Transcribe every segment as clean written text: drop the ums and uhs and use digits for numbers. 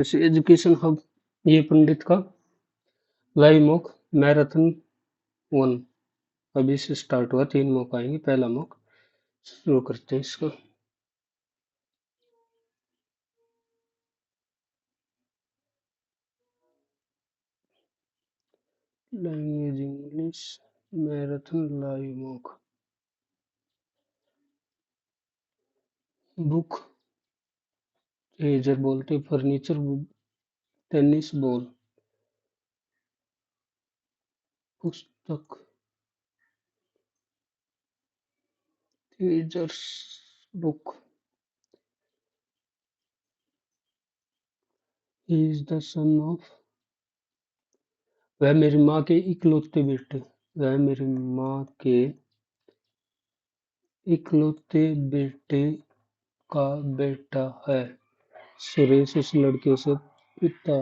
जैसे education hub, ये पंडित का लाइव मॉक मैराथन 1 अभी से स्टार्ट हुआ। 3 मॉक आएंगे, पहला मॉक शुरू करते हैं इसका। Language English marathon live mock. Book razor बोलते, फर्नीचर टेनिस बॉल। पुस्तक razors book. He is the son of, वह मेरी माँ के इकलौते बेटे, वह मेरी माँ के इकलौते बेटे का बेटा है। सुरेश उस लड़के से पिता।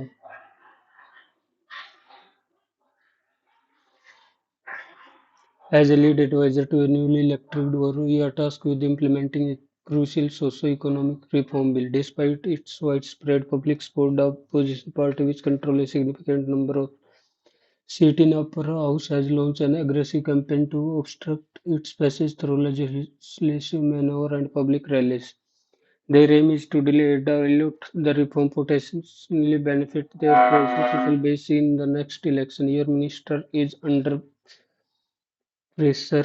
As a lead advisor to a newly elected board, we are tasked with implementing a crucial socio-economic reform bill. Despite its widespread public support, the opposition party, which controls a significant number of seats in upper house, has launched an aggressive campaign to obstruct its passage through legislative maneuver and public rallies. Their aim is to delay or dilute the reform, potentially benefit their political base in the next election. Your minister is under pressure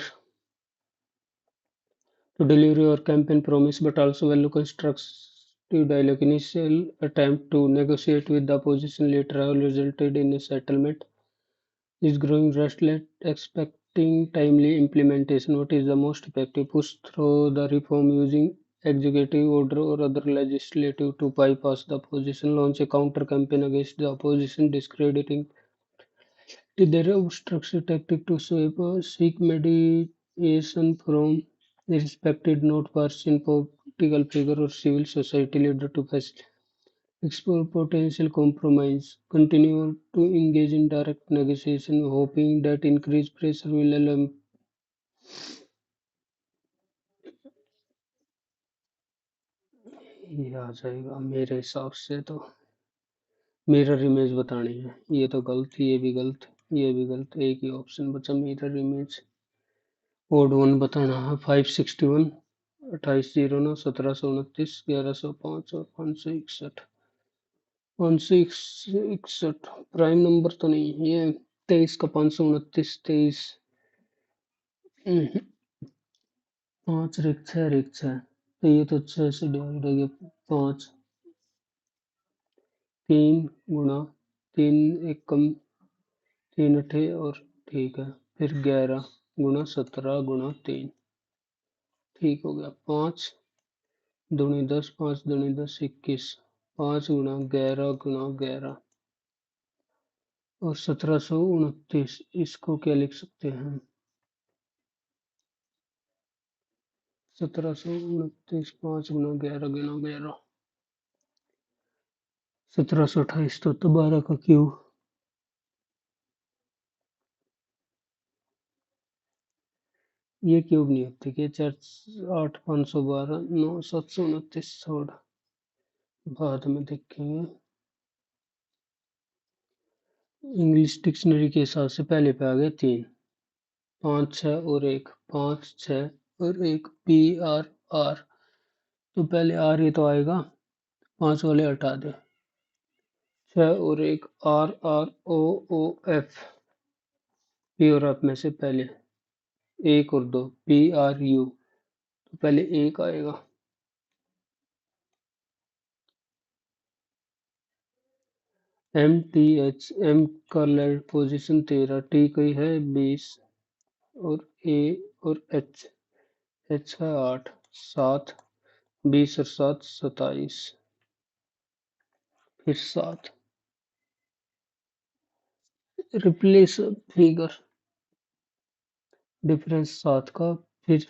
to deliver your campaign promise, but also value constructive dialogue. Initial attempt to negotiate with the opposition later have resulted in a settlement. Is growing restless, expecting timely implementation. What is the most effective? Push through the reform using executive order or other legislative to bypass the opposition. Launch a counter campaign against the opposition, discrediting their obstruction tactic to seek mediation from a respected, not partisan political figure or civil society leader to explore potential compromise. Continue to engage in direct negotiation, hoping that increased pressure will allow ये आ जाएगा। मेरे हिसाब से तो mirror image बतानी है। ये तो गलत, ये भी गलत, ये भी गलत। एक ही ऑप्शन बचा मिरर इमेज। कोड 1 बताना है। 561 2809 1729 1105 और 561 561। प्राइम नंबर तो नहीं है ये। 23 का 529 23। 5 रेख 6 रेख 6, तो ये तो 6 से डिवाइड हो गया। 5 3 गुणा 3 एक कम 3 अठे और ठीक है, फिर 11 गुणा 17 गुणा 3, ठीक हो गया। 5 दूनी 10, 5 दूनी 10 21, 5 गुणा 11 गुणा 11 और 1729। इसको क्या लिख सकते हैं? 1729 5 गुणा 11 गुणा 11 1728, तो 12 का क्यूब। ये क्यूब नहीं होती कि 4 8 512 9 729 छोड़, बाद में देखेंगे। इंग्लिश डिक्शनरी के हिसाब से पहले पे आ गया 3 5 6 और 1, 5 6 और 1 PRR। तो पहले आर ये तो आएगा, 5 वाले हटा दे। 6 और 1 RROOF, पी और एफ में से पहले 1 और 2 PRU, तो पहले 1 आएगा। MTH, M का लेड पोजीशन 13, T की है 20 और A और H का 8 7, 20 और 7 27, फिर 7 रिप्लेस फिगर, डिफरेंस 7 का, फिर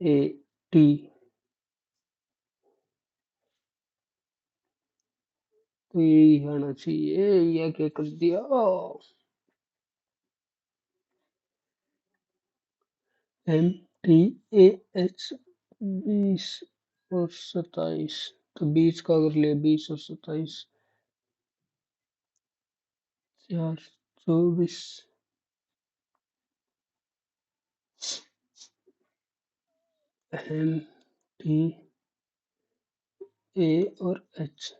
A T, तो यही आना चाहिए। यह क्या कर दिया? MTAH 20 और 27, तो 20 का अगर ले 20 और 27 4 24 एम टी ए और एच।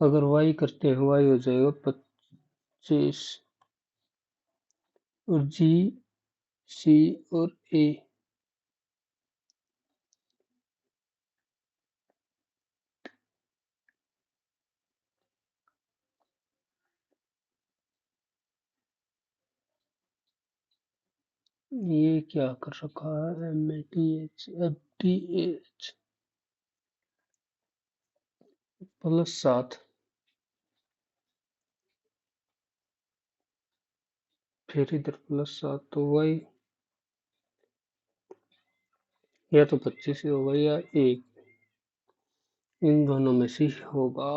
अगर वाई करते हैं वाई हो जाएगा 25 और जी सी और ए। ये क्या कर रखा है M A T H F T H +7 फिर इधर +7 तो वाई या तो 25 ही होगा या 1, इन दोनों में से होगा।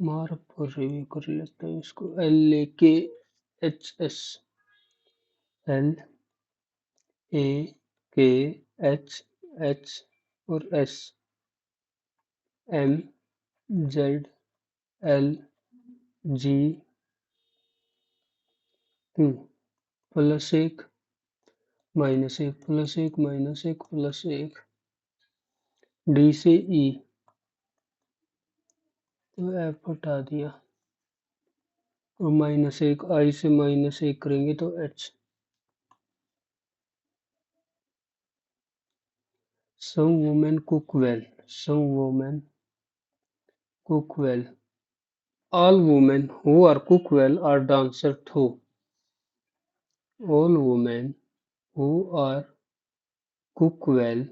मार्क पर रिव्यू कर लेते हैं इसको। L A K H S L A K H H और S M Z L G T +1 -1 +1 -1 +1 D से ई तो एफ हटा दिया और -1 आई से -1 करेंगे तो H. Some women cook well. Some women cook well. All women who are cook well are dancers too. All women who are cook well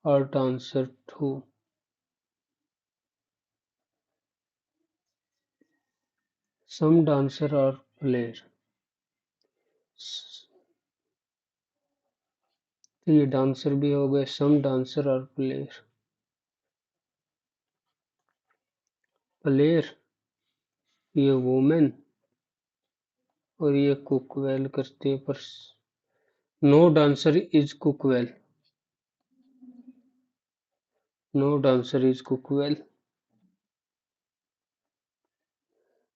are dancers too. Some dancers are players. तो ये dancer भी हो गए। Some dancer are player. Player ये women और ये cook well करते हैं पर no dancer is cook well. No dancer is cook well.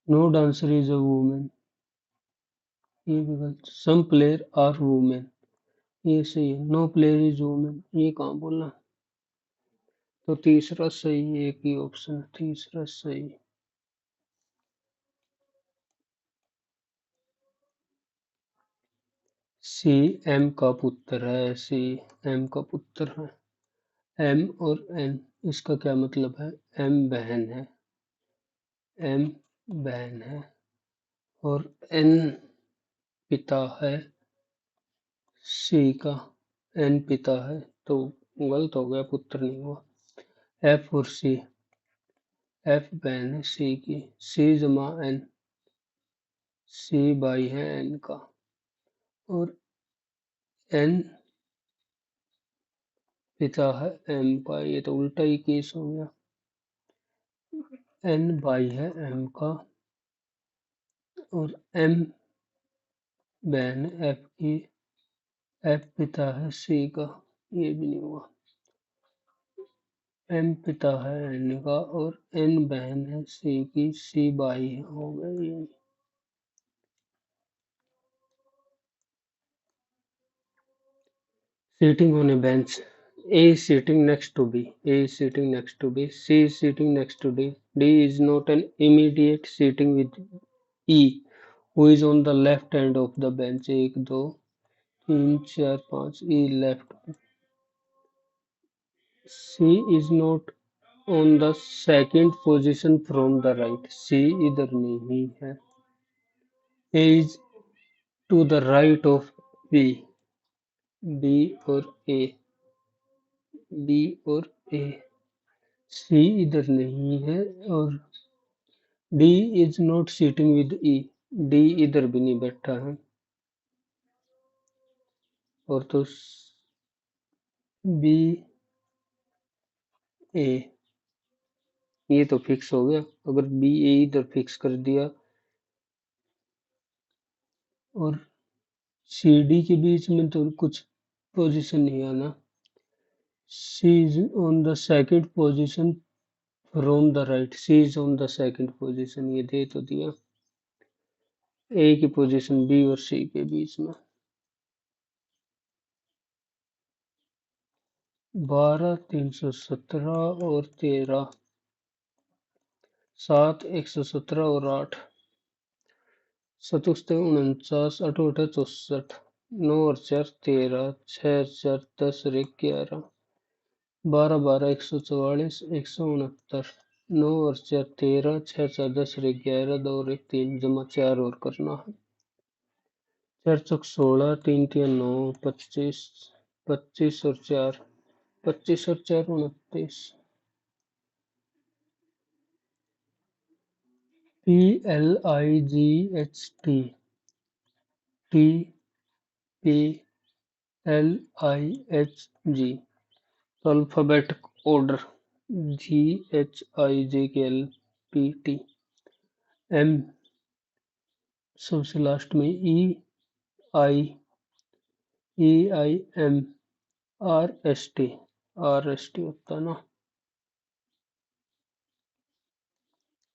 No dancer is a women. ये भी गलत। सम प्लेयर आर वुमेन ये सही है। नो प्लेयर इज वुमेन ये कहाँ बोला। तो तीसरा सही है। एक ही ऑप्शन तीसरा सही। सी एम का पुत्र है। सी एम का पुत्र है। एम और एन इसका क्या मतलब है। एम बहन है। एम बहन है और एन पिता है सी का। एन पिता है तो गलत हो गया पुत्र नहीं हुआ। एफ और सी। एफ बहन है सी की। सी जमा एन। सी भाई है एन का और एन पिता है एम का। ये तो उल्टा ही केस हो गया। एन भाई है एम का और एम बहन एफ की। एफ पिता है सी का। ये भी नहीं हुआ। एम पिता है एन का और एन बहन है सी की। सी भाई हो गए ये। Sitting on a bench. A is sitting next to B. A is sitting next to B. C is sitting next to D. D is not an immediate sitting with E, who is on the left hand of the bench. 1 2 3 4 5 E left. C is not on the second position from the right. C इधर नहीं है। A is to the right of B. B और A। B और A। C इधर नहीं है और D is not sitting with E। D इधर भी नहीं बैठा है और तो B A ये तो फिक्स हो गया। अगर B A इधर फिक्स कर दिया और सी डी के बीच में तो कुछ पोजीशन नहीं आना। C is on the second position from the right, C is on the second position, ये दे तो दिया। ए की पोजीशन बी और सी के बीच में। 12 317 और 13, 7 117 और 8, 7 49, 8 64, 9 और 4 13, 6 4 10 और 1 11, 12 12 144, 169, 9 और 4 13, 6 4 10 और 1 11, 2 और 1 3, जमा 4 और करना है। 4 चौक 16, 3 3 9, 25, 25 और 4, 25 और 4 29। PLIGHT, TPLIHG, तो अल्फाबेटिक ऑर्डर GHIJKLPT, M सबसे लास्ट में EIEIMRST, RST होता ना,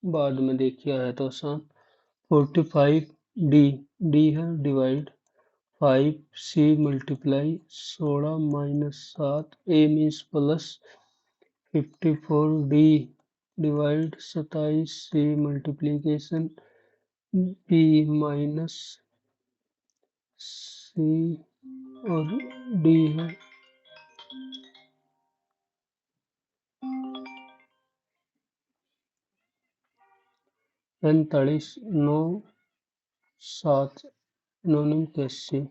बाद में देखिए है तो आसान। 45 डी, डी है डिवाइड, 5 सी मल्टीप्लाई 16 माइनस 7, ए मीन्स प्लस, 54 डी डिवाइड 27 सी मल्टीप्लीकेशन बी माइनस सी और डी है। 45 9 7 9 81,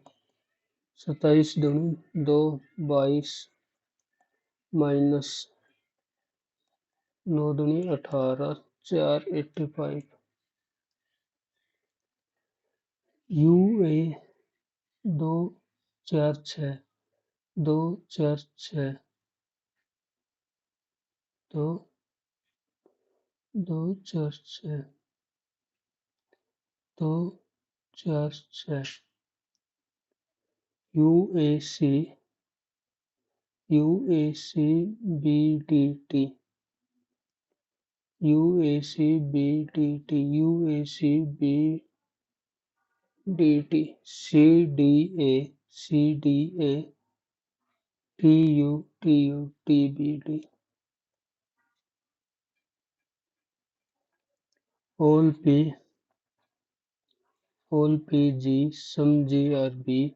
27 दूनी 2 22 माइनस 9 दूनी 18, 4 85, U A 2 4 6, 2 4 6, 2 2 4 6, 2 4 6, U A C B D T, U A C B D T, U A C B D T, C D A, C D A, T U T B D, all P G, some G R B,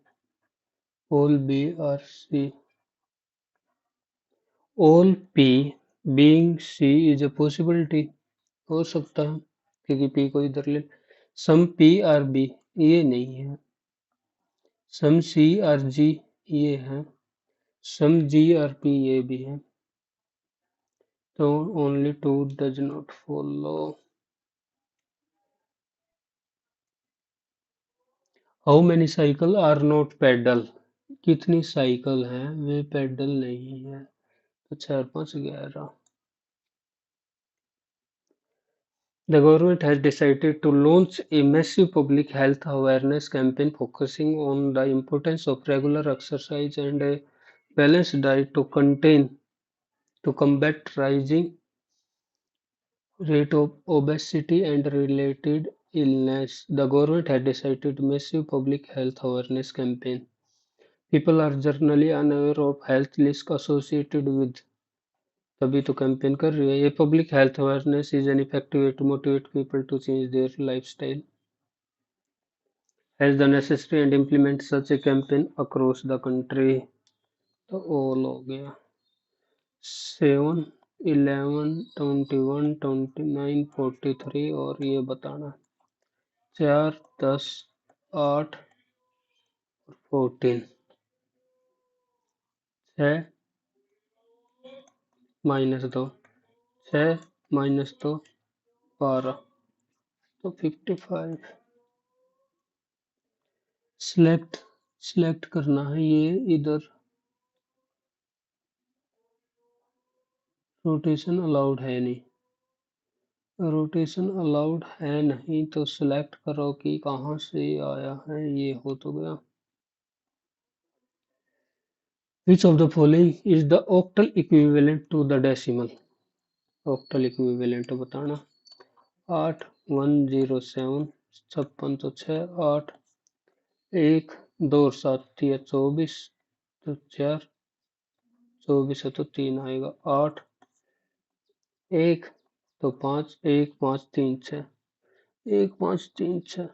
all B R C, all P being C is a possibility, हो सकता है क्योंकि P को इधर ले। Some P R B ये नहीं है, सम सी आर जी ये है, सम जी आर पी ये भी है, तो only two does not follow. How many cycle are not pedal, कितनी साइकिल हैं वे पेडल नहीं है, तो 4 5 11। The government has decided to launch a massive public health awareness campaign focusing on the importance of regular exercise and a balanced diet to combat rising rate of obesity and related illness. The government had decided massive public health awareness campaign. People are generally unaware of health risks associated with, तभी तो campaign कर रही है ये। Public health awareness is an effective way to motivate people to change their lifestyle, has the necessary and implement such a campaign across the country। तो all हो गया। 7 11 21 29 43 और ये बताना 4 10 8 14, 6 माइनस 2, 6 माइनस 2 12, तो 55। सिलेक्ट करना है ये इधर, रोटेशन अलाउड है नहीं, रोटेशन अलाउड है नहीं तो सिलेक्ट करो कि कहाँ से आया है, ये हो तो गया। Which of the following is the octal equivalent to the decimal? Octal equivalent बताना। 8107 5606 8 एक दो और सात या 24 तो 4 24 है तो 3 आएगा 8 एक तो 5 1 5 3 6 1 5 3 6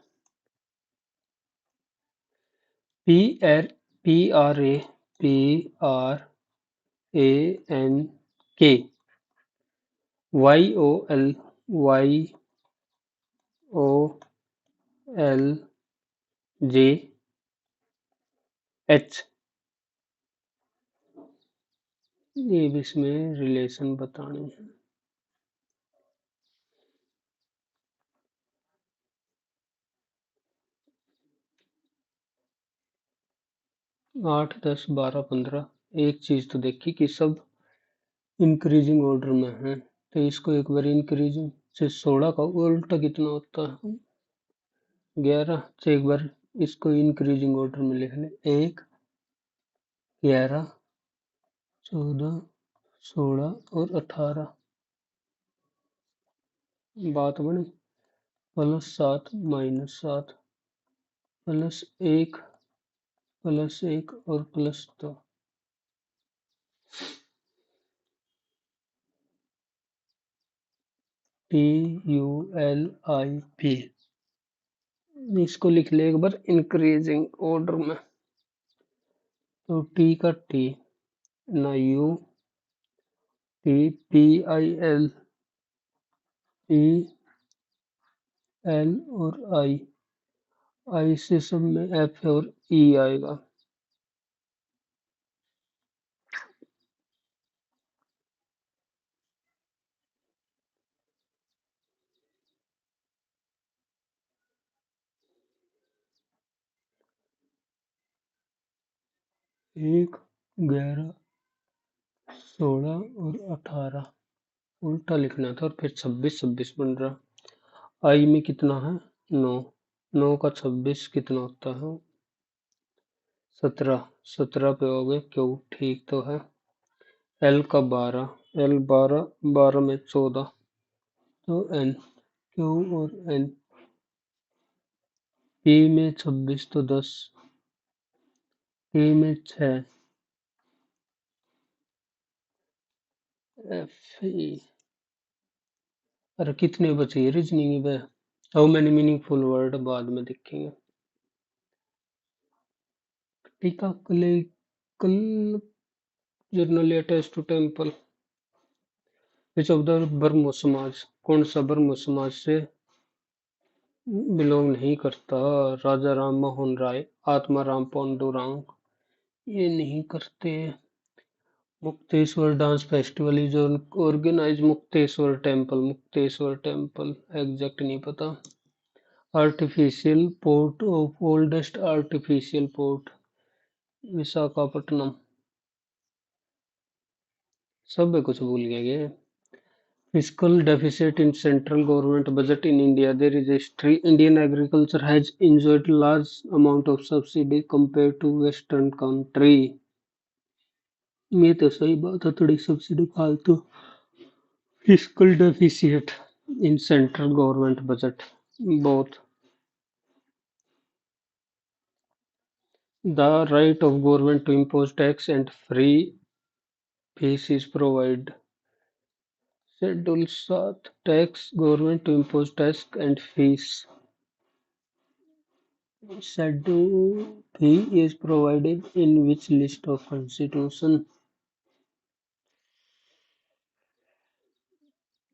P R P R A P R A N K Y O L Y O L J H ये भी इसमें रिलेशन बताने हैं। 8 10 12 15 एक चीज तो देखी कि सब इंक्रीजिंग ऑर्डर में है तो इसको एक बार इंक्रीजिंग से 16 का उल्टा कितना होता है 11 से एक बार इसको इंक्रीजिंग ऑर्डर में लिख ले 1 11 14 16 और 18 बात बनी +7 -7 +1 +1 और +2 TULIP इसको लिख ले एक बार इंक्रीजिंग ऑर्डर में तो टी का टी ना यू टी PIL PL और आई से सब में F और E आएगा। एक 11 16 और 18 उल्टा लिखना था और फिर 26 26 बन रहा। आई में कितना है 9 9 का 26 कितना होता है 17 17 पे हो गए क्यों ठीक तो है। एल का 12 एल 12 12 में 14 तो एन क्यू और एन पी में 26 तो 10 पी में 6 एफ ई अरे कितने बचे रीजनिंग में हाउ मेनी मीनिंगफुल वर्ड बाद में देखेंगे। टीका कल generally attach to temple which of the Brahmo Samaj कौन सा ब्रह्मो समाज से बिलोंग नहीं करता। राजा राम मोहन राय आत्मा राम पांडुरंग ये नहीं करते। Mukteshwar dance festival is organize Mukteshwar temple exact नहीं पता। Artificial port of oldest artificial port Visakhapatnam सब में कुछ भूल गए ये। Fiscal deficit in central government budget in India. There is a history. Indian agriculture has enjoyed large amount of subsidy compared to Western country. ये तो सही बात है थोड़ी सब्सिडी फालतू। Fiscal deficit in central government budget. Both. The right of government to impose tax and free fees is provided. Schedule 7 tax government to impose tax and fees. Schedule fee is provided in which list of constitution?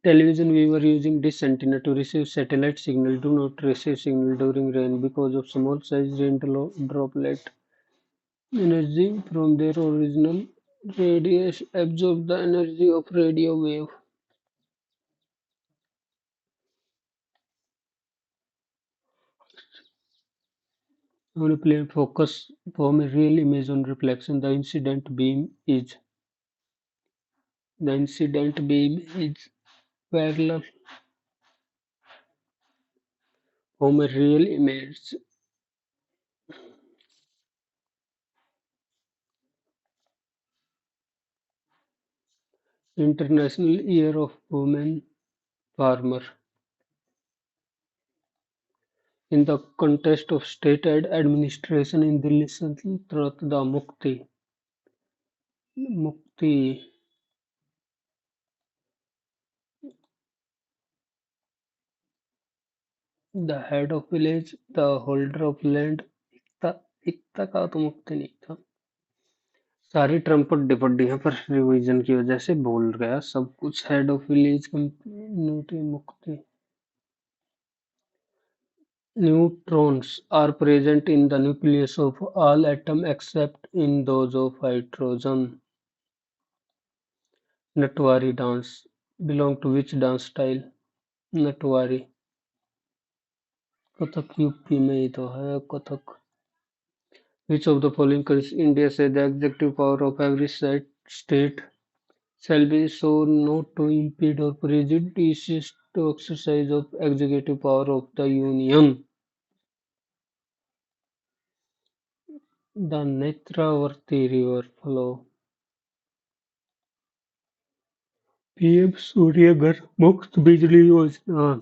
Television viewer using dish antenna to receive satellite signal do not receive signal during rain because of small size rain droplet. Energy from their original radiation absorb the energy of radio wave. On a plane focus form a real image on reflection. The incident beam is parallel form a real image. International Year of Women Farmer. In the context of state administration in Delhi Sultanate, the Mukti, the head of village, the holder of land, इक्ता का तो मुक्ति नहीं था। सारी trumpet डिपट हैं पर revision की वजह से भूल गया सब कुछ। हेड ऑफ विलेज कम्युनिटी मुक्ति। Neutrons are present in the nucleus of all atoms except in those of hydrogen. Natwari dance belong to which dance style? Natwari Kathak UP में ही तो है Kathak. Which of the following countries India says the executive power of every state shall be so not to impede or prejudice to exercise of executive power of the union? The Netravarti river flow. PM Surya Ghar Muft बिजली योजना।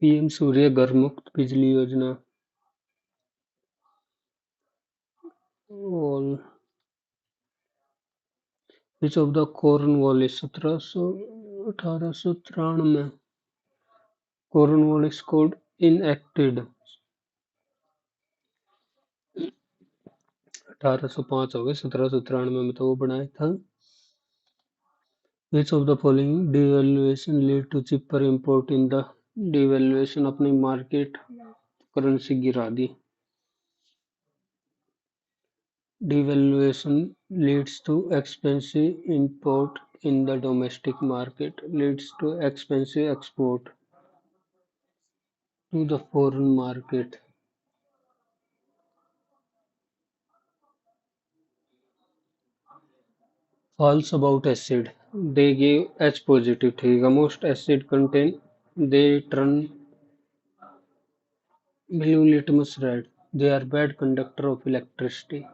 PM Surya Ghar Muft बिजली योजना। All which of the Cornwallis 1893 Cornwallis Code enacted 1805 हो गए 1793 में तो वो बनाया था। Which of the following devaluation led to cheaper import in the devaluation अपनी मार्केट करेंसी गिरा दी। Devaluation leads to expensive import in the domestic market, leads to expensive export to the foreign market. False about acid. They gave H positive ठीक है most acid contain they turn blue litmus red. They are bad conductor of electricity.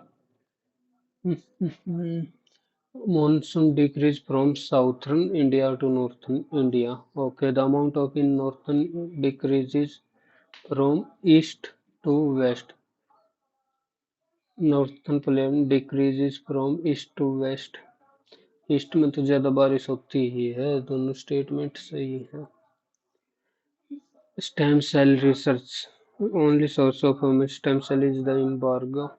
Monsoon decrease from southern India to northern India. Okay, the amount of in northern decreases from east to west. Northern plain decreases from east to west. East में तो ज्यादा बारिश होती ही है। दोनों statement सही है। Stem cell research. Only source of human stem cell is the embryo.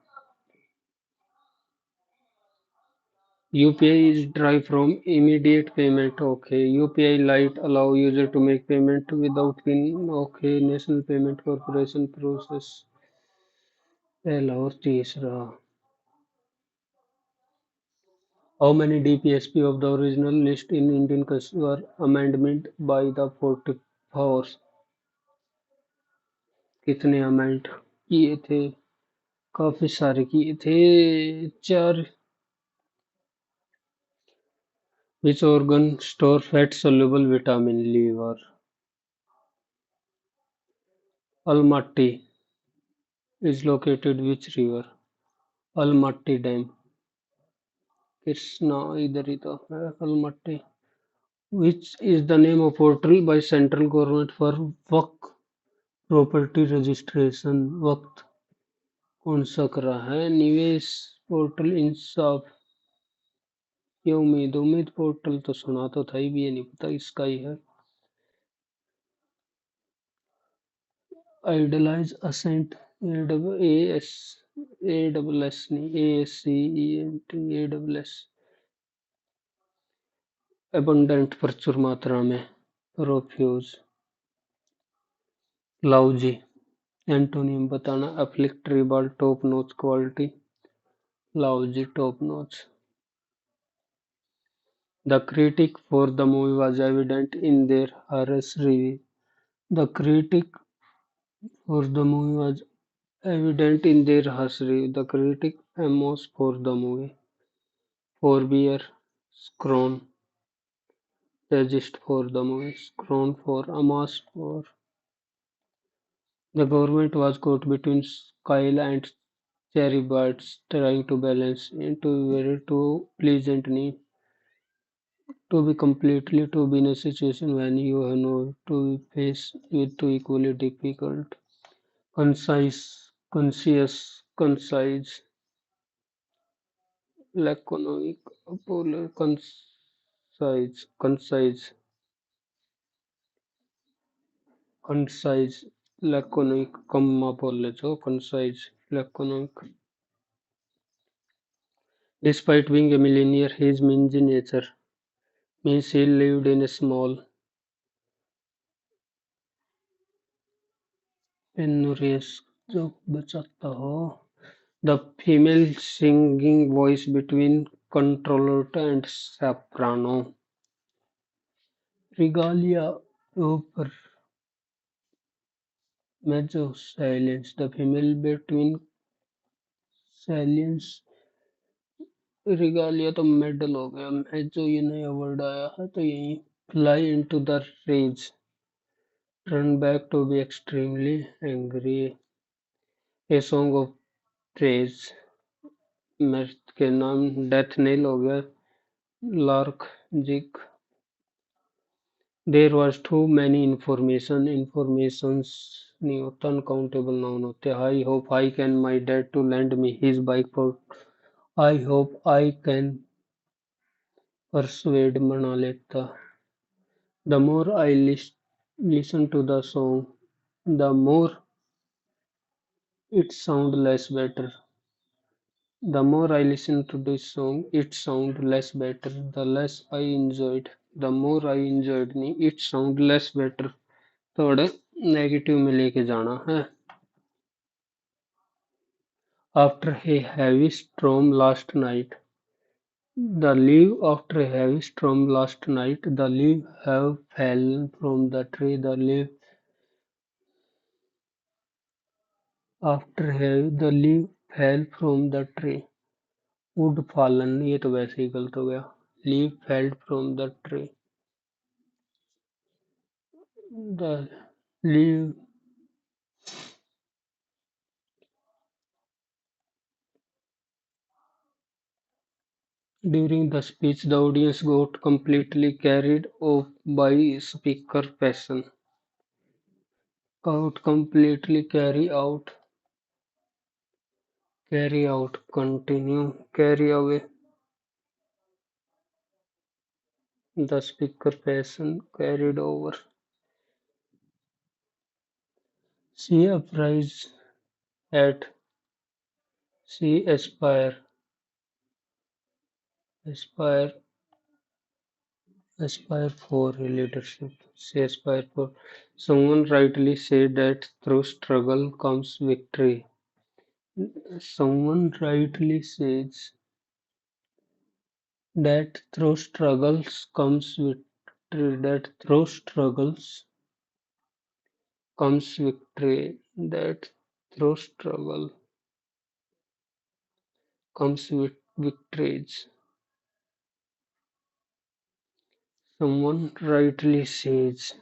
UPI is derived from immediate payment. Okay. UPI Lite allow user to make payment without PIN. Okay. National Payment Corporation process. पहला और तीसरा. How many DPSP of the original list in Indian Constitution were amendment by the 44? कितने amend किए थे? काफी सारे किए थे। 4। Which organ store fat soluble vitamin? Liver. Almaty is located which river? Almaty Dam. Krishna इधर ही तो है Almaty. Which is the name of portal by central government for Waqf property registration? वक्त कौन सा करा है? निवेश पोर्टल इंसाफ। ये उम्मीद पोर्टल तो सुना तो था ही भी ये नहीं पता इसका ही है। आइडलाइज असेंट ASS नहीं ASCENT abundant प्रचुर मात्रा में। प्रोफ्यूज। लाउजी एंटोनियम बताना। Afflict rebel top notch quality. Lousy top notch. The critic for the movie was evident in their harsh review. The critic for the movie was evident in their harsh review. The critic Amos for the movie. Forbear, Scron, resist for the movie. Scron for Amos for. The government was caught between Kyle and cherry bites, trying to balance into very too pleasantly to be completely to be in a situation when you have no to be faced with two equally difficult, concise, conscious, concise, laconic, polar, concise, laconic, comma बोल जो concise, laconic. Despite being a millionaire, his mingy nature means he lived in a small, penurious जो बचाता हो. The female singing voice between contralto and soprano. Regalia over mezzo silence. The female between silence. Regalia तो medal हो गया. mezzo ये नया word आया है तो यही fly into the rage. Turn back to be extremely angry. A song of praise. मर्द के नाम डेथ नेल हो गया. लार्क जिक. There was too many informations नहीं होता uncountable noun होते. I hope I can my dad to lend me his bike for. I hope I can persuade मना लेता. The more I listen to the song, the more it sound less better. The more I listen to this song, it sound less better. The less I enjoyed, the more I enjoyed नहीं, it sound less better. थोड़े negative में लेके जाना है. After a heavy storm last night, after a heavy storm last night, the leaves have fallen from the tree. The leaf fell from the tree. Wood fallen, ये तो वैसे ही गलत हो गया. Leaf fell from the tree. The leaf. During the speech, the audience got completely carried off by speaker passion. Got completely carry out, continue, carry away. The speaker passion carried over. She appraise at, she aspire, aspire for leadership. She aspire for. Someone rightly said that through struggle comes victory. Someone rightly says that through struggles comes victory. That through struggles comes victory. That through struggle comes with victories. Someone rightly says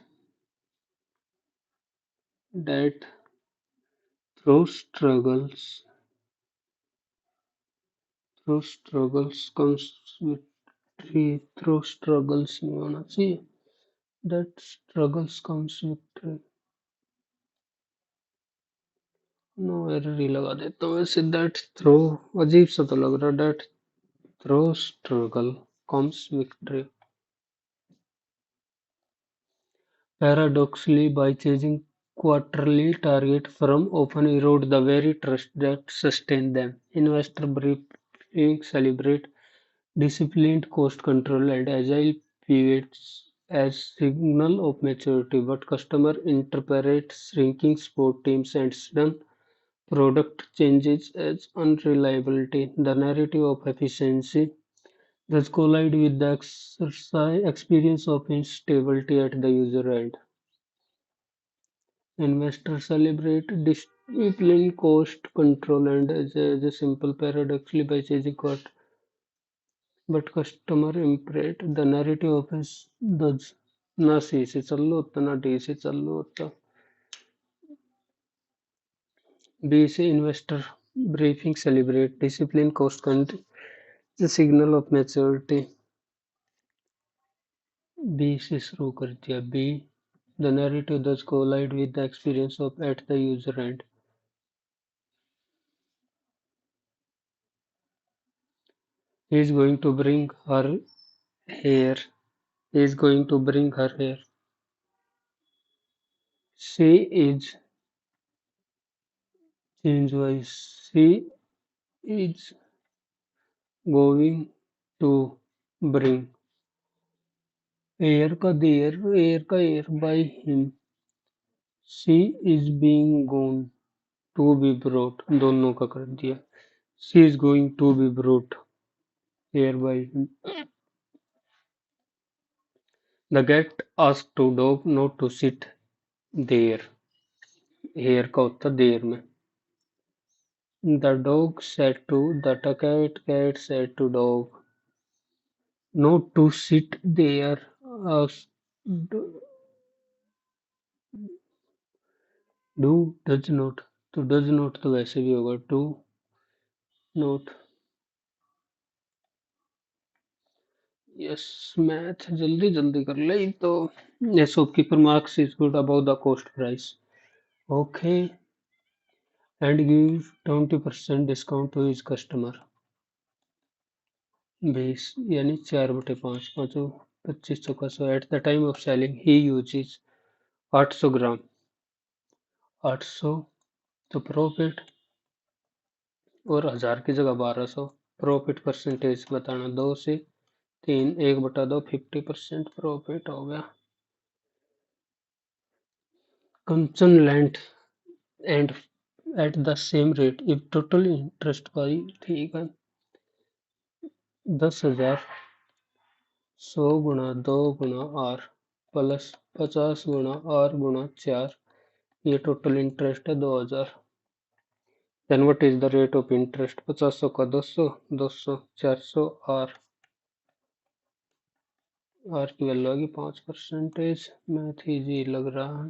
that through struggles comes victory. Through struggles नहीं होना चाहिए. That struggles comes victory. No error ही लगा देता हूँ वैसे. That throw अजीब सा तो लग रहा है. That through struggle comes victory. Paradoxically, by chasing quarterly target firms often erode the very trust that sustain them. Investor briefings celebrate disciplined cost control and agile pivots as signal of maturity, but customer interpret shrinking support teams and sudden product changes as unreliability. The narrative of efficiency thus collide with the experience of instability at the user end. Investors celebrate discipline, cost control, and as a simple paradoxically by chasing cost, but customer imprint the narrative of his does ना सी से चालू होता ना D से चालू होता. B से investor briefing celebrate discipline cost country the signal of maturity. B से शुरू कर दिया। B the narrative does collide with the experience of at the user end. He is going to bring her here. He is going to bring her here. She is change wise. She is going to bring air का देर air का air by him. She is being gone to be brought दोनों का कर दिया. She is going to be brought here by him. The cat asked the dog not to sit there. Here का होता देर में. The dog said to the cat said to dog not to sit there. Do does not तो does not तो वैसे भी होगा do not. Yes, math जल्दी जल्दी कर ले तो. A shopkeeper marks is good above the cost price. Okay, and give 20% discount to his customer. 20 यानी 4/5 पाँचों 25 चौका 100. At the time of selling he uses 800 ग्राम. 800 तो प्रॉफिट और 1000 की जगह 1200. प्रॉफिट परसेंटेज बताना 2 से 3 1/2 50% प्रॉफिट हो गया. कंचन lent and at the same rate if total interest भाई ठीक है. 10,000 100 गुणा 2 गुणा R प्लस 50 गुणा R गुणा 4. ये टोटल इंटरेस्ट है 2000. Then what is the rate of interest? 50 का 200 200 400 R. R की वैल्यू आएगी 5%. मैथ इजी लग रहा है.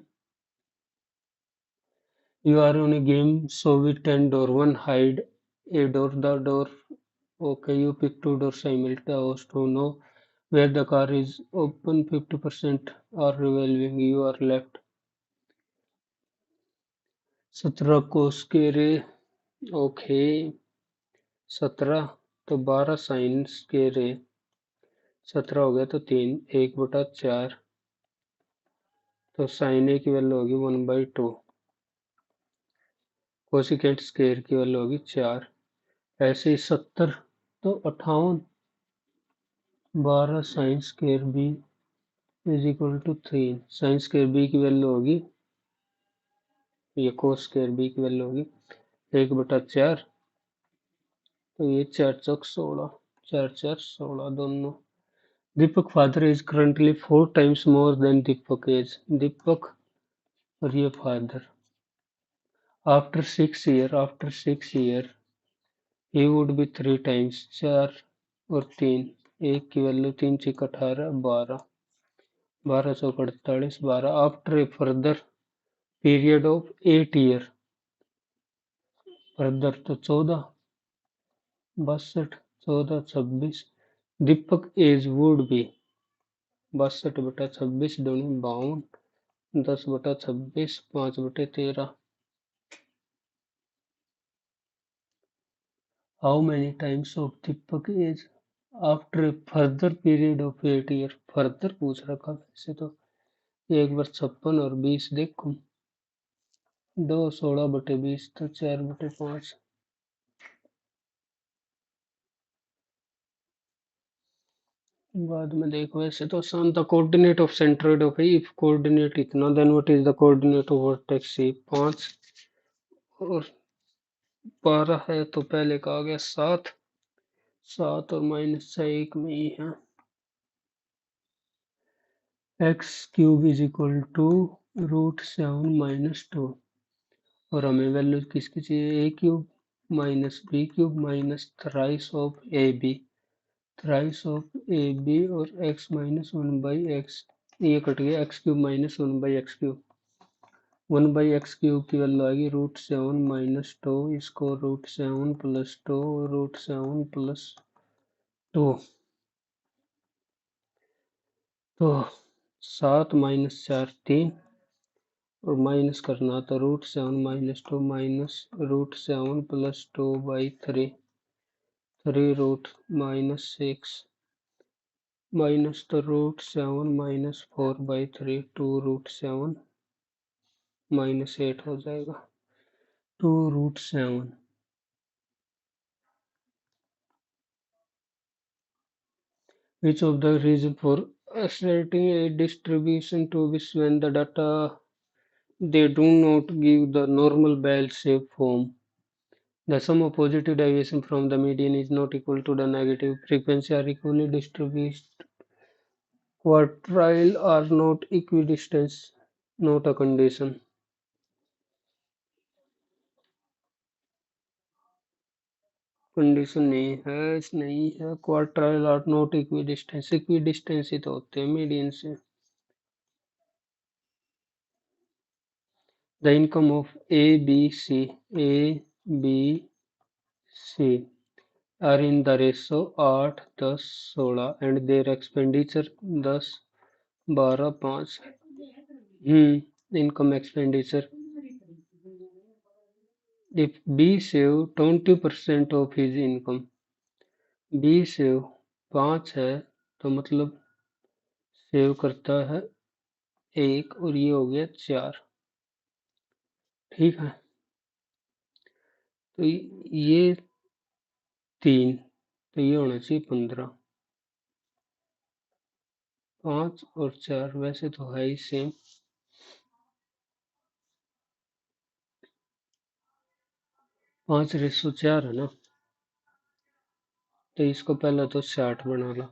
You are on a game so with 10 door. One hide a door. The door. Okay, you pick 2 doors simultaneously to know where the car is open 50% or revolving. You are left 17 को square. Okay 17 तो 12 sign square. 17 हो गया तो 3 1/4 तो sign ए की value होगी 1/2. Cosecant square की value होगी 4. ऐसे ही 70 तो 58 12 sine square B is equal to 3. Sine square B की वैल्यू होगी ये कोस स्केयर बी की वैल्यू होगी 1/4 तो ये 4 चौक 16 4 4 16 दोनों. Deepak father is currently 4 times more than Deepak age. Deepak और ये father. After 6 year he would be 3 times. 4 और 3 एक की value 3 6 18 12 12 Chowk 48 12. After a further period of 8 year further तो 14 62 14 26. दीपक एज वुड बी 62/26 दूनी 52 10/26 5/13. How many times of Deepak age after a further period of 8 year? Further पूछ रखा वैसे तो. एक बार 56 और 20 देखो 2 16/20 तो 4/5. बाद में देखो वैसे तो आसान था. Coordinate of centroid of if coordinate इतना then what is the coordinate of vertex C. 5 और 12 है तो पहले का आ गया 7 7 और -6 1 में ही है. x³ इज इक्वल टू √7 - 2 और हमें वैल्यू किसकी चाहिए a³ - b³ minus thrice of ab thrice of ab और x - 1/x. ये कट गया x³ - 1/x³. 1/x³ की वैल्यू आएगी √7 माइनस 2, इसको √7 प्लस 2, √7 प्लस 2, तो 7 माइनस 4 3, और माइनस करना तो √7 minus 2 minus √7 plus 2/3, 3 root minus 6 minus तो √7 माइनस 4/3, 2√7 माइनस 8 हो जाएगा, 2√7. Which of the reason for asserting a distribution to be when the data they do not give the normal bell-shaped form? The sum of positive deviation from the median is not equal to the negative frequency are equally distributed. Quartile are not equidistant, not a condition. Condition नहीं है quartile are not equidistance, equidistance ही तो होते हैं median से. The income of A B C are in the ratio 8 10 16 and their expenditure 10 12 5. Income expenditure. If B save 20% of his income, B save 5 है तो मतलब सेव करता है 1 और ये हो गया 4. ठीक है, तो ये 3, तो ये होना चाहिए 15. 5 और 4 वैसे तो है ही सेम. 5:4 है ना, तो इसको पहले तो 60 बना लो,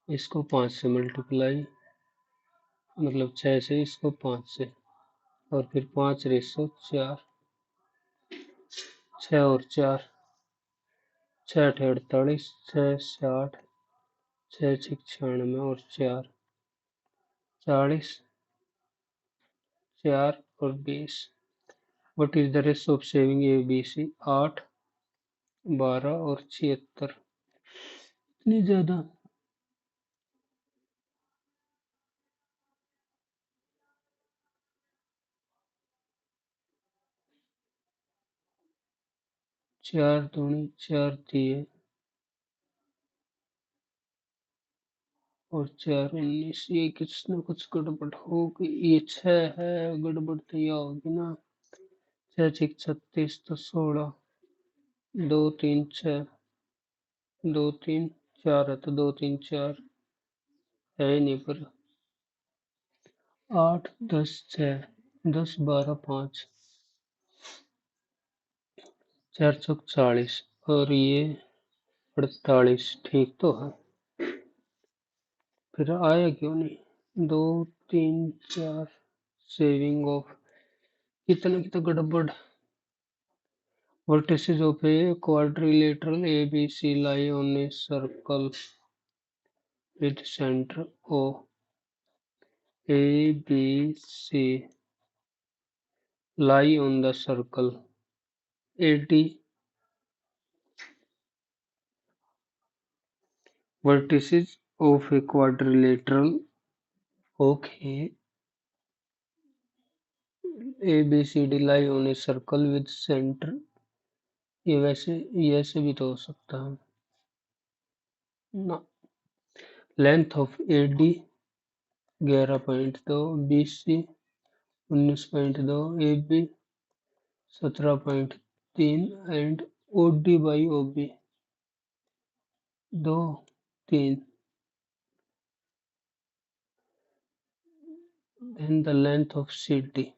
इसको 5 से मल्टीप्लाई, मतलब 6 से, इसको 5 से, और फिर 5:4, 6 और 4, 6 8 48, 6 60, 6 6 96 और 4 40, 4 और 20. What is the ratio of saving A B C? 8 12 और 76. इतनी ज्यादा. 4 दूनी 4 दिए और 4 19, ये कुछ ना कुछ गड़बड़ होगी. ये 6 है, गड़बड़ तो यह होगी ना. 6 6 36 तो 16, 2 3 6, 2 3 4 है तो 2 3 4 है ही नहीं पर. 8 10 6, 10 12 5, 4 चौक 40 और ये 48. ठीक तो है, फिर आया क्यों नहीं. 2 3 4 सेविंग ऑफ कितना कितना गड़बड़. Vertices of a quadrilateral ABC lie on a circle with center O. A, B, C lie on the circle. AD vertices of a quadrilateral. Okay. A, B, C, D lie on a circle with center. ये वैसे ये ऐसे भी तो हो सकता है ना. Length of AD 11.2, BC 19.2, AB 17.3 and OD by OB 2 3. Then the length of CD.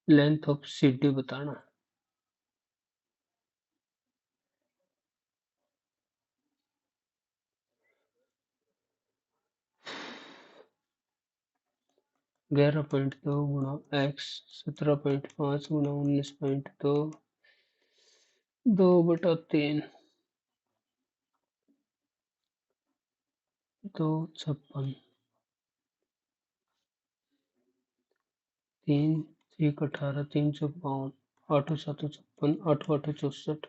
Length of CD बताना. 11.2 गुणा x 17.5 गुणा 19.2 2/3 256. तीन, एक 18, 3 चौक 52, 8 7 56, 8 8 64,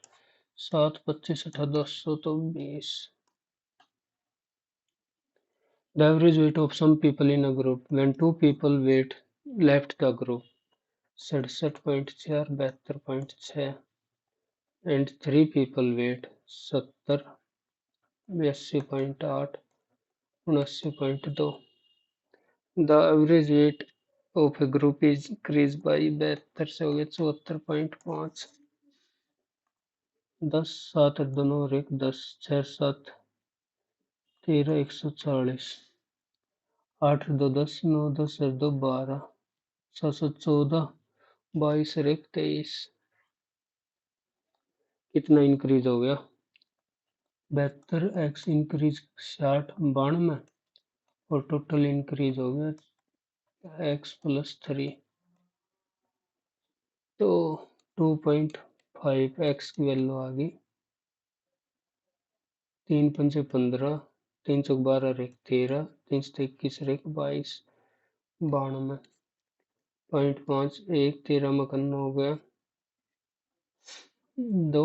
7 25 18 10 The average weight of some people in a group when two people weight left the group 67.4 72.6 and three people weight 70 82.8 79.2 The average weight of a group is increased by 72 से हो गया 74.5 10 7 और 2 और 1 10 6 7 13 140 8 2 10 9 10 और 2 12 714 22 और 1 23 कितना इंक्रीज हो गया 72 x इंक्रीज 60 92 और टोटल इंक्रीज हो गया x +3 तो 2.5 x की वैल्यू आ गई 3 पंचे 15 3 चौक 12 और 1 13 3 से 21 और 1 22 92.5 1 13 मकन हो गया 2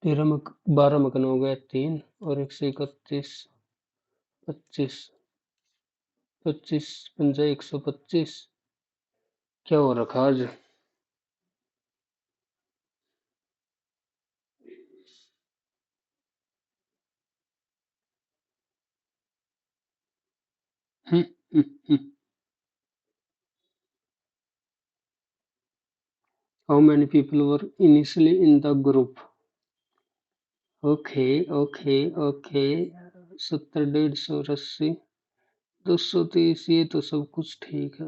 12 मकन हो गया 3 और 1 से 31 25 25 पंजा 125 क्या हो रखा आज हम्म, हम्म, हम्म. How many people were initially in the group? Okay okay okay 70 150 और 80 230 ये तो सब कुछ ठीक है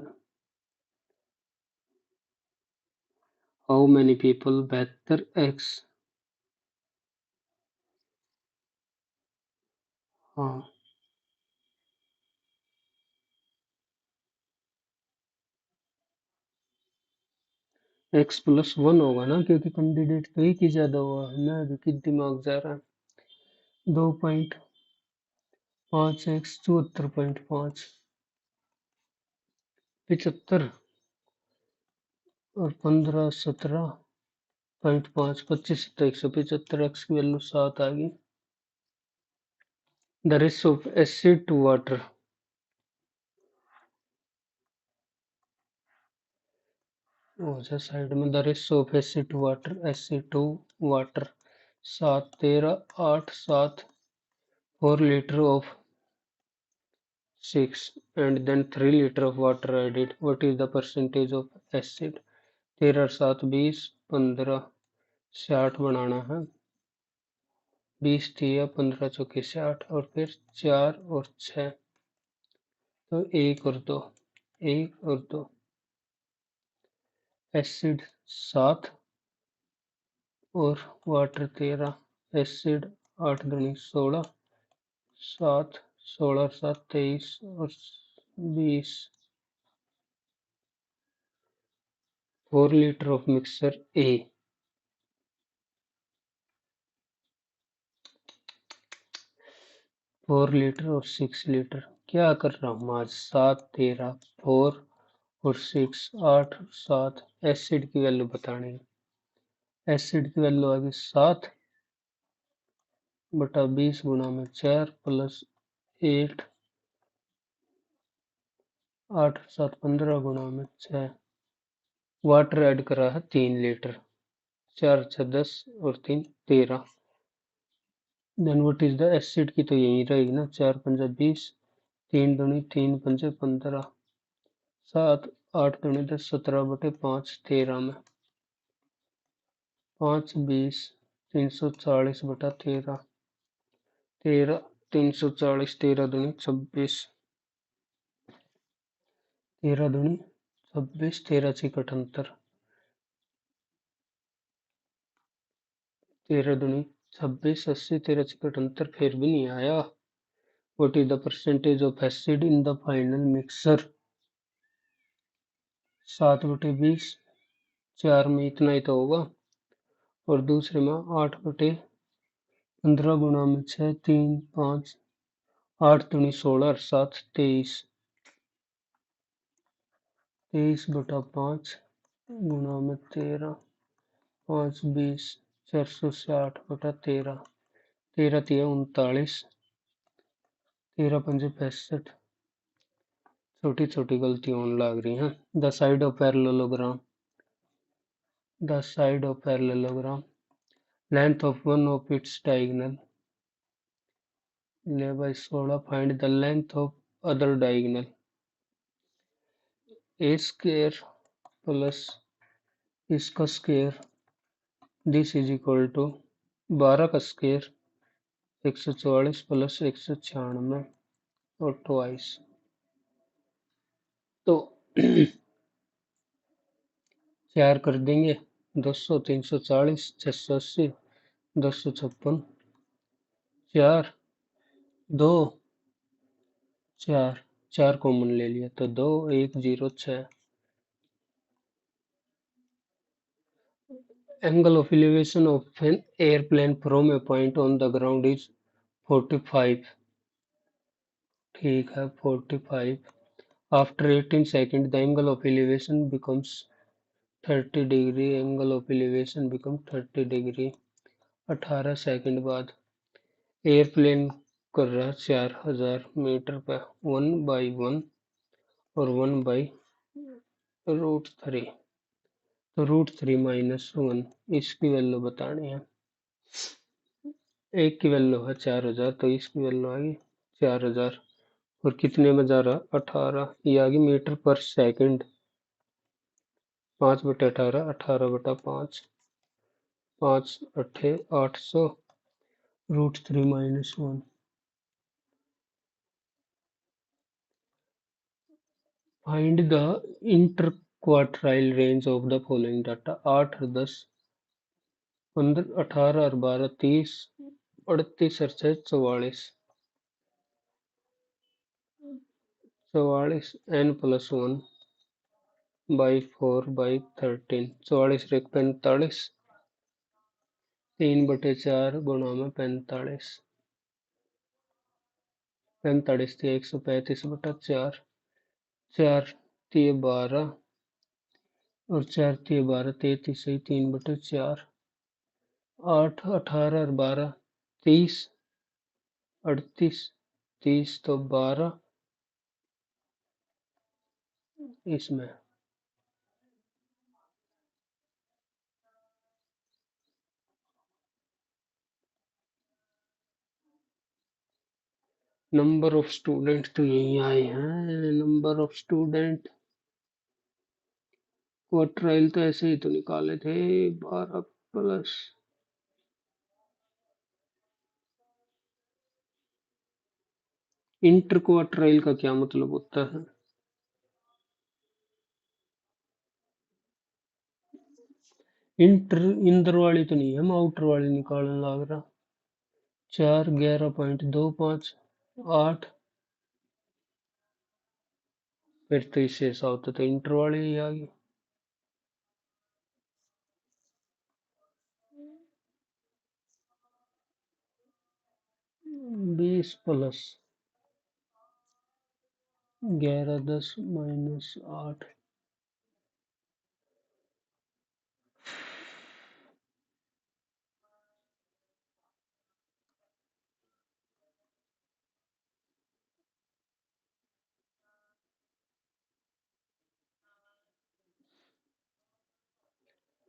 हाउ मैनी पीपल 72 एक्स हाँ x+1 होगा ना क्योंकि कैंडिडेट तो एक ही ज्यादा हुआ है मैं अभी किस दिमाग जा रहा है 2.5 x 74.5 75 और 15 17.5 25 175 x की वैल्यू 7 आ गई the ratio of acid to water side में the ratio of acid to water 7 13 8 7 4 litre of 6 and then 3 liter of water added. What is the percentage of acid? 13 7 20 15 60 बनाना है 20 दिया 15 चौके 60 और फिर 4 और 6 तो 1 और 2 1 और 2 एसिड 7 और वाटर 13 एसिड 8 दूनी 16 7 16 और 7 23 और 20 4 litre of mixer A 4 litre और 6 लीटर क्या कर रहा हूँ आज 7 13 4 और 6 8 7 एसिड की वैल्यू बतानी है एसिड की वैल्यू आ गई 7 बटा 20 गुना में 4 प्लस 8 8 7 15 गुना में 6 वाटर ऐड करा है 3 लीटर 4 6 10 और 3 13 then what is the acid की तो यही रहेगी ना 4 पंजा 20 3 दूनी 3 पंजे 15 7 8 दूनी 10 17 बटे 5 13 में 5 20 340 बटा 13 13 340 13 दूनी 26 13 दूनी 26 13 6 78 13 दूनी 26 80 13 6 78 फिर भी नहीं आया what is the percentage of acid in the final mixer 7 बटे 20 4 में इतना ही तो होगा और दूसरे में 8 बटे 15 गुना में 6 3 5 8 दूनी 16 और 7 23 23/5 गुणा में 13, 5 20, 460/13, 13 तिया 39, 13 पंजे 65। छोटी छोटी गलतियां होने लग रही हैं। The side of parallelogram, the side of parallelogram, length of one of its diagonal, ले भाई 16, find the length of other diagonal, A square plus इसका square, this is equal to 12 का स्क्वायर 144 प्लस 196 और ट्वाइस। तो 4 कर देंगे, 200, 340, 680, 256, 4, 2, 4, 4 common ले लिया तो 2, 1, 0, 6। Angle of elevation of an airplane from A point on the ground is 45। ठीक है 45। After 18 second the angle of elevation becomes 30 degree, angle of elevation become 30 degree. 18 second बाद एयरप्लेन कर रहा 4000 मीटर पर 1/1 और 1/√3। तो √3 - 1 इसकी वैल्यू बतानी है। एक की वैल्यू है 4000 तो इसकी वैल्यू आ गई 4000 और कितने में जा रहा 18, ये आ गई मीटर पर second. 5/18, 18/5, 5 8 800, √3 - 1। Find the interquartile range of the following data. 8 और 10, 15, 18 और 12, 30, 38 और 6, 44, 44 n+1 बाई 4/13, 44 एक 45, 3/4 गुणा में 45, 45 थी 135/4, 4 थी 12 और 4 थी 12, 33 ही 3/4, 8, 18 और 12, 30, 38, 30 तो 12 इसमें। नंबर ऑफ स्टूडेंट तो यही आए हैं। नंबर ऑफ स्टूडेंट क्वार्टाइल तो ऐसे ही तो निकाले थे 12 प्लस। इंटर क्वार्टाइल का क्या मतलब होता है? इंटर इंदर वाली तो नहीं है, हम आउटर वाली निकालने लग रहा। 4, 11.25, 8, फिर तो इससे ऐसा होता तो इंटर वाली ही आ गई। 20 प्लस 11, 10 - 8,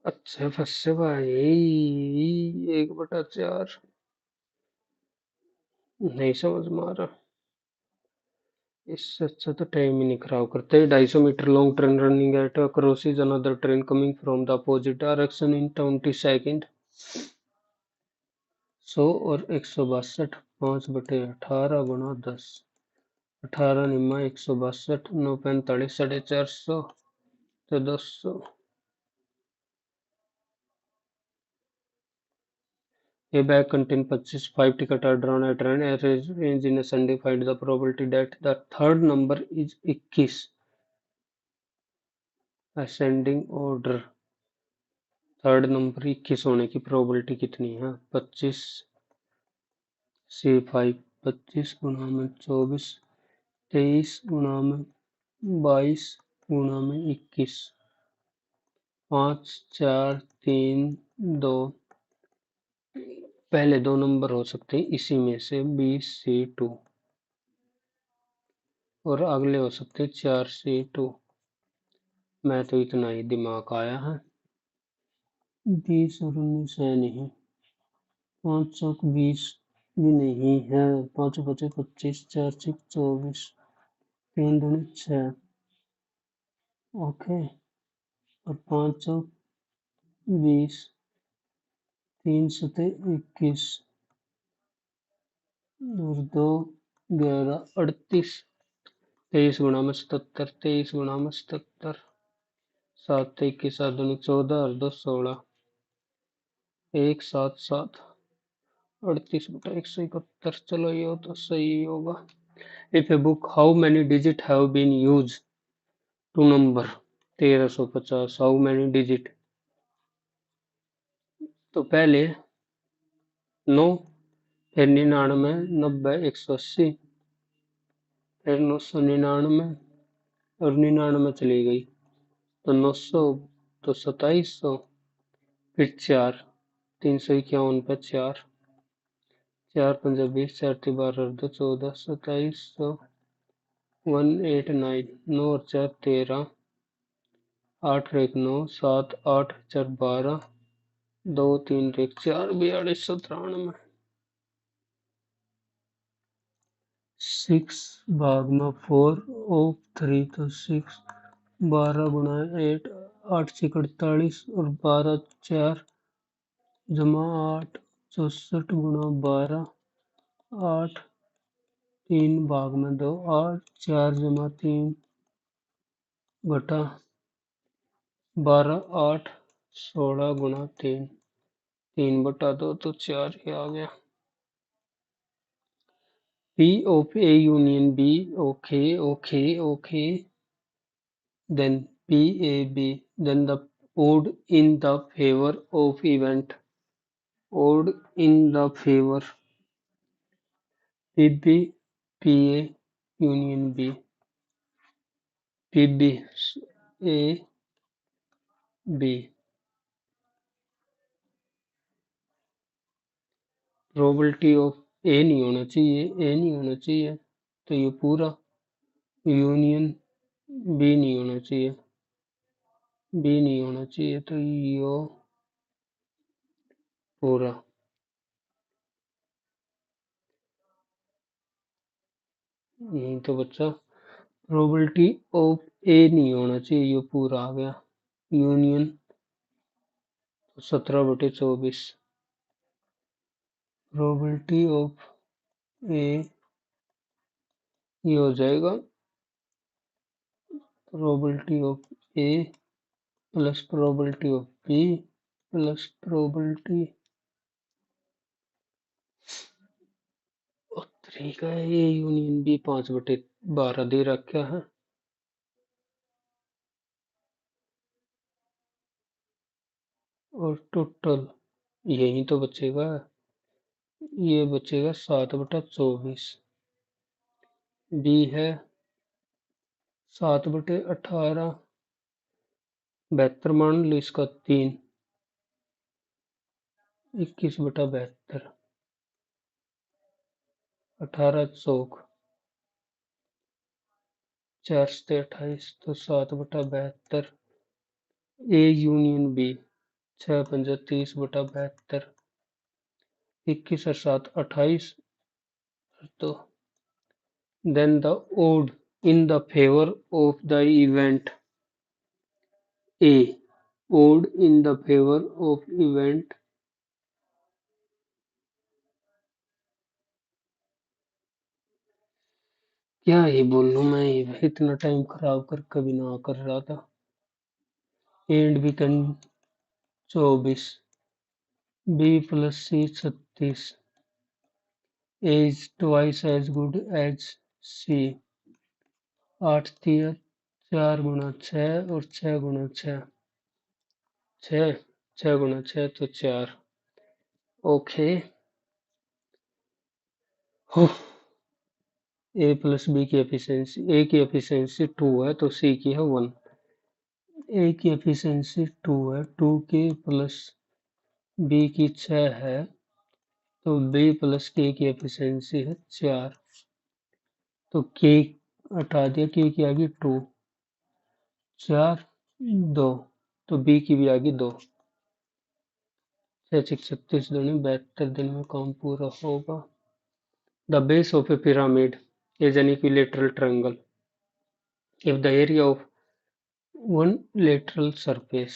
अच्छे फंसे भाई। 1/4 नहीं समझ में आ रहा। इससे अच्छा तो टाइम ही नहीं खराब करते। 250 metre long train running at crosses another train coming from the opposite direction in 20 second. 100 और 162, 5/18 गुणा 10, 18 निम्मा 162, 9 45, 450 तो 200। A bag contain 25, 5 tickets are drawn at random arranged in ascending. Find the probability that the third number is 21, ascending order। Third number 21 होने की probability कितनी है? 25C5, 25 गुणा में 24, 23 गुणा में 22, गुणा में 21, 5 4 3 2, पहले दो नंबर हो सकते हैं इसी में से BC2 और अगले हो सकते हैं 4C2। मैं तो इतना ही दिमाग आया है। 20 और 19 है नहीं, 5 चौक 20 भी नहीं है, 5 पचे 25, 4 6 24, 3 दूनी 6, ओके, और 5 चौक 20, 3 सते 21 और 2 11 38, 23 गुणा में 77, 23 गुणा में 77, 7 21 7 दूनी 14 और 2 16, 1 7 7, 38/171। चलो ये तो सही होगा। If a book, how many digits have been used to number 1350? How many digit? तो पहले 9, फिर 99, 90, 180, फिर 999 और 99 चली गई तो 900, तो 2700, फिर 4, 351 पे 4, 4 पंजा 20, 4 12 2 14, 2700, 189, 9 और 4 13, 8 और 1 9, 7 8 4 12, 2 3 1 4, 4293। 6 भाग में 4 ऑफ 3 तो 6, 12 गुणा 8, 8 6 48 और 12 4 जमा 8, 64 गुणा 12, 8 3 भाग में 2, 8 4 जमा 3 बटा 12, 8 16 गुणा 3, 3 बटा 2 तो 4 ही आ गया। P of A union B, okay, then PAB, then the odd in the favor of event, odd in the favor, PB PA union B, PB A B। Probability of A नहीं होना चाहिए, ए नहीं होना चाहिए तो ये पूरा, यूनियन बी नहीं होना चाहिए, बी नहीं होना चाहिए तो यो पूरा, यही तो बच्चा, प्रोबेबिलिटी ऑफ ए नहीं होना चाहिए, ये पूरा आ गया, यूनियन 17/24, प्रोबेबिलिटी ऑफ ए ये हो जाएगा probability of A plus probability of B plus probability of 3 का है, ए यूनियन बी 5/12 दे रखा है। और टोटल यही तो बचेगा, ये बचेगा 7/24, बी है 7/18, 72 मान लो इसका 3, 21/72, 18 चौक 4 से 28 तो 7/72, ए यूनियन बी 6 पंजा 30/72, 21 और 7 28, तो then the odd in the favor of the event A, odd in the favor of event क्या ही बोलूं मैं, इतना टाइम खराब कर कभी ना कर रहा था। एंड भी कन 24, B plus C 36, A is twice as good as C, 8 3 4 गुणा 6 और 6 गुणा 6, 6 6 गुणा 6 तो 4, ओके। ए प्लस बी की एफिशिएंसी, ए की एफिशिएंसी 2 है तो सी की है 1। ए की एफिशिएंसी 2 है, 2 की प्लस बी की 6 है तो बी प्लस के की एफिशिएंसी है 4। तो के हटा दिया, के की आ गई 2, 4, 2, तो बी की भी आ गई 2। 36 दूनी 72 दिन में काम पूरा होगा। The base of A pyramid is an equilateral triangle if the area of one lateral surface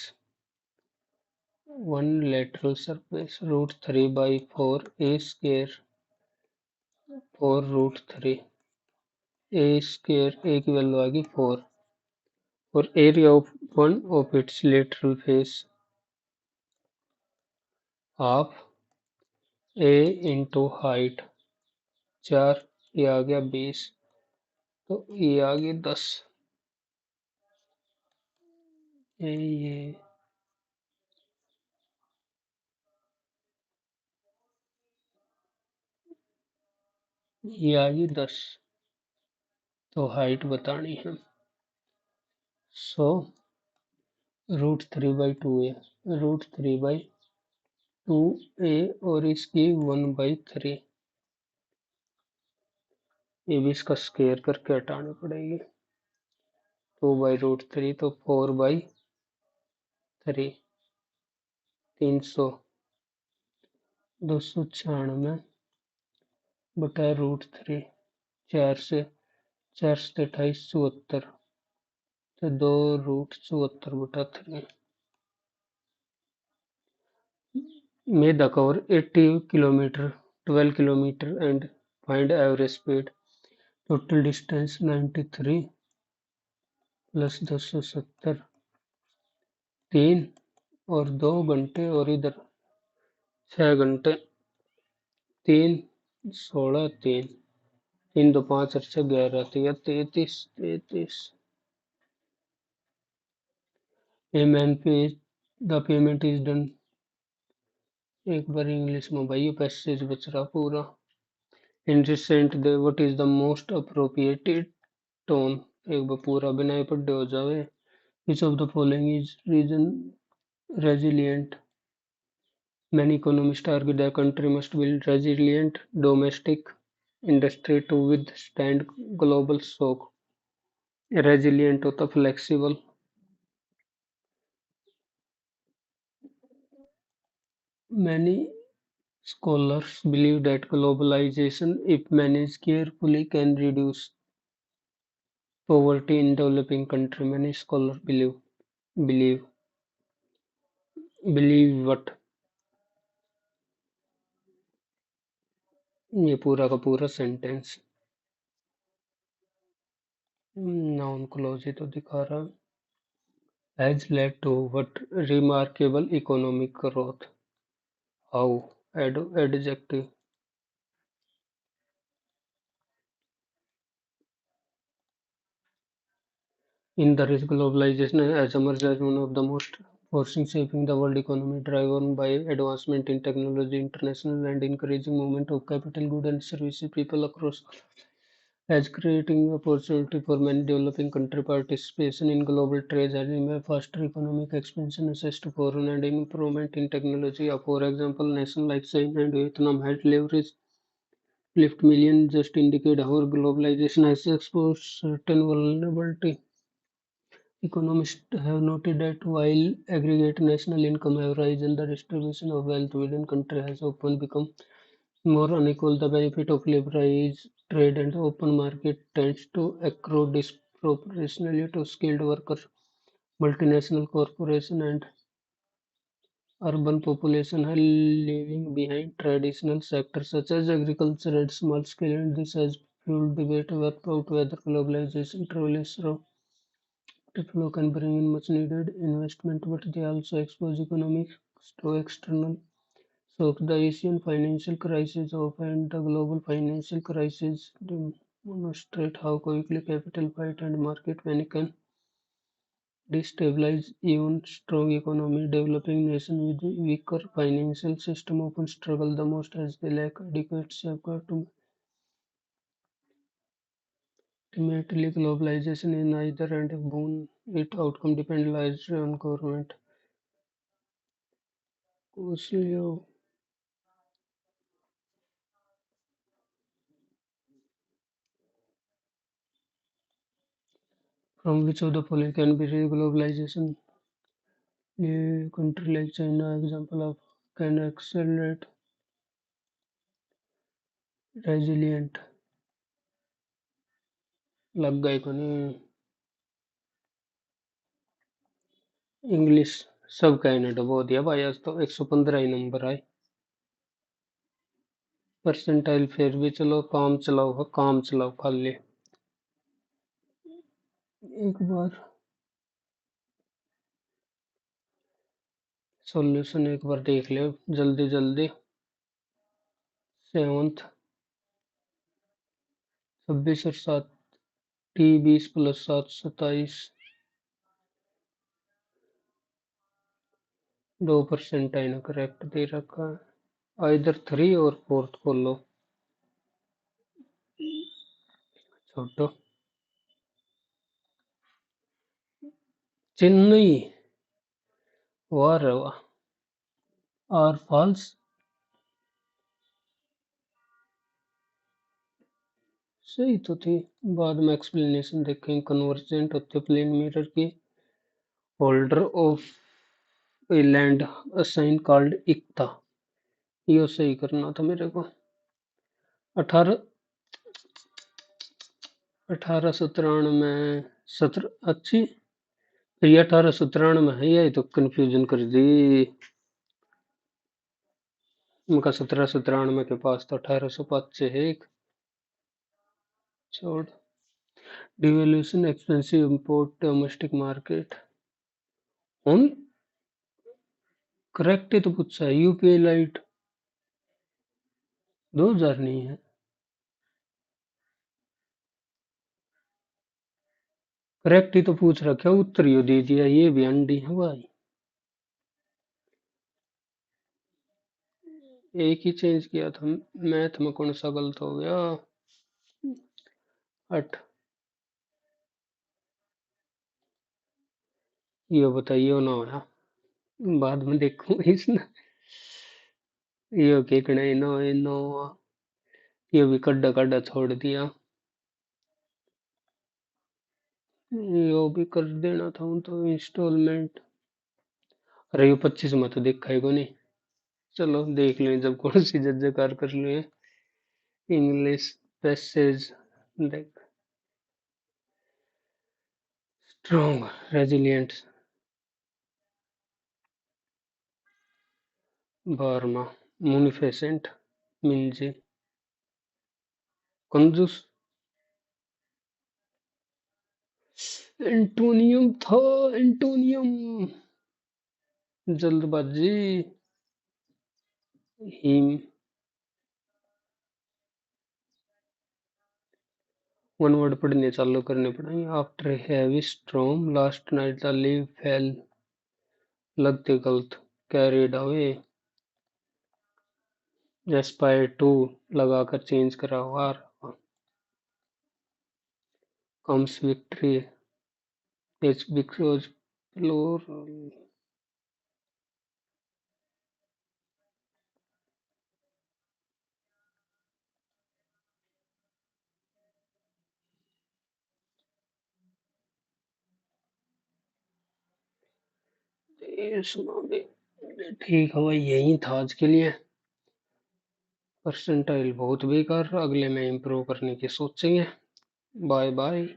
root 3 by 4 a square 4 root 3 a square, a की वैल्यू आ गई 4, और area of one of its lateral face half a into height 4, ये आ गया 20, तो ये आ गई 10। ये आ गई 10, तो हाइट बतानी है। सो रूट 3 बाई 2 ए और इसकी 1/3, ये भी इसका स्क्वायर करके हटानी पड़ेगी। 2/√3 तो 4/3, 300, 296 बटा √3, 4 से 28, 74, तो 2√74/3। May the cover 80 kilometer, 12 kilometer and find average speed. Total distance 93 plus 270, 3 और 2 घंटे, और इधर 6 घंटे, 3, 16, 3, 3 2 5 और 6 11, तो यह 33। पेमेंट पे, द पेमेंट इज डन। एक बार इंग्लिश में भाई पैसेज बच रहा पूरा। In recent they what is the most appropriated tone, एक बार पूरा बिना पढ़े हो जावे। Which of the following is reason resilient? Many economists argue the country must build resilient domestic industry to withstand global shock. Resilient होता flexible. Many scholars believe that globalization, if managed carefully, can reduce poverty in developing country. Many scholars believe believe what? ये पूरा का पूरा sentence noun clause ही तो दिखा रहा has led to what remarkable economic growth. How? Adjective. In the race, globalization has emerged as one of the most forcing shaping the world economy, driven by advancement in technology, international and increasing movement of capital, goods and services, people across as creating opportunity for many developing country. Participation in global trade has enabled faster economic expansion, access to foreign and improvement in technology. For example, nations like China and Vietnam had leveraged lift million just indicate how globalization has exposed certain vulnerability. Economists have noted that while aggregate national income have risen, the distribution of wealth within countries has often become more unequal. The benefit of liberalized trade and open market tends to accrue disproportionately to skilled workers, multinational corporations, and urban population are leaving behind traditional sectors such as agriculture and small scale industry. This has fueled debate about whether globalization truly is wrong. Flow can bring in much needed investment, but they also expose economics to external shocks. The Asian financial crisis and the global financial crisis demonstrate how quickly capital fight and market panic can destabilize even strong economy. Developing nations with weaker financial system often struggle the most as they lack adequate safeguard to Ultimately, globalization is neither and a boon. Its outcome depends largely on government. Cosio, from which of the following can be real globalization? A country like China, example of can accelerate resilient. लग गए को नहीं English सब कहने डबो दिया भाई आज तो 115 ही नंबर आए परसेंटाइल फिर भी चलो काम चलाओ खाली एक बार सॉल्यूशन एक बार देख ले जल्दी जल्दी सेवंथ 26 और 7 टी 20 प्लस 7 27 2% है ना करेक्ट दे रखा है इधर 3 और 4 खोलो छोटो चेन्नई वाह रे वाह आर फॉल्स सही तो थी बाद में एक्सप्लेनेशन देखेंगे कन्वर्जेंट होते प्लेन मिरर की holder of a land assign called इक्ता यो सही करना था मेरे को 18 1893 में 17 अच्छी ये 1893 में है ये तो कंफ्यूजन कर दी उनका 1793 के पास तो 1805 से है एक छोड़ devaluation expensive import domestic market on correct ही तो पूछा है यूपीआई लाइट 2000 नहीं है करेक्ट ही तो पूछ रखा है उत्तरी दे दिया ये भी अंडी है भाई एक ही चेंज किया था मैथ में कौन सा गलत हो गया 8 ये बताइए ना होया बाद में देखूंगा इसने ये केकना इनो इनो ये भी कड्डा कड्डा छोड़ दिया ये भी कर देना था तो इंस्टॉलमेंट अरे ये 25 में तो देखा ही को नहीं चलो देख लें जब कौन सी जज्कार कर ले इंग्लिश पैसेज देख स्ट्रॉन्ग रेजिलियंट बर्मा मुनिफेसेंट मिंजी कंजूस एंटोनियम था एंटोनियम जल्दबाजी हिम वन वर्ड पढ़ने चालू करने पड़ेंगे after heavy storm last night the leave fell लगते गलत कैरिड अवे एस्पायर टू लगाकर चेंज करा हुआ comes victory it's because plural ठीक है भाई यही था आज के लिए परसेंटाइल बहुत बेकार अगले में इम्प्रूव करने की सोचेंगे बाय बाय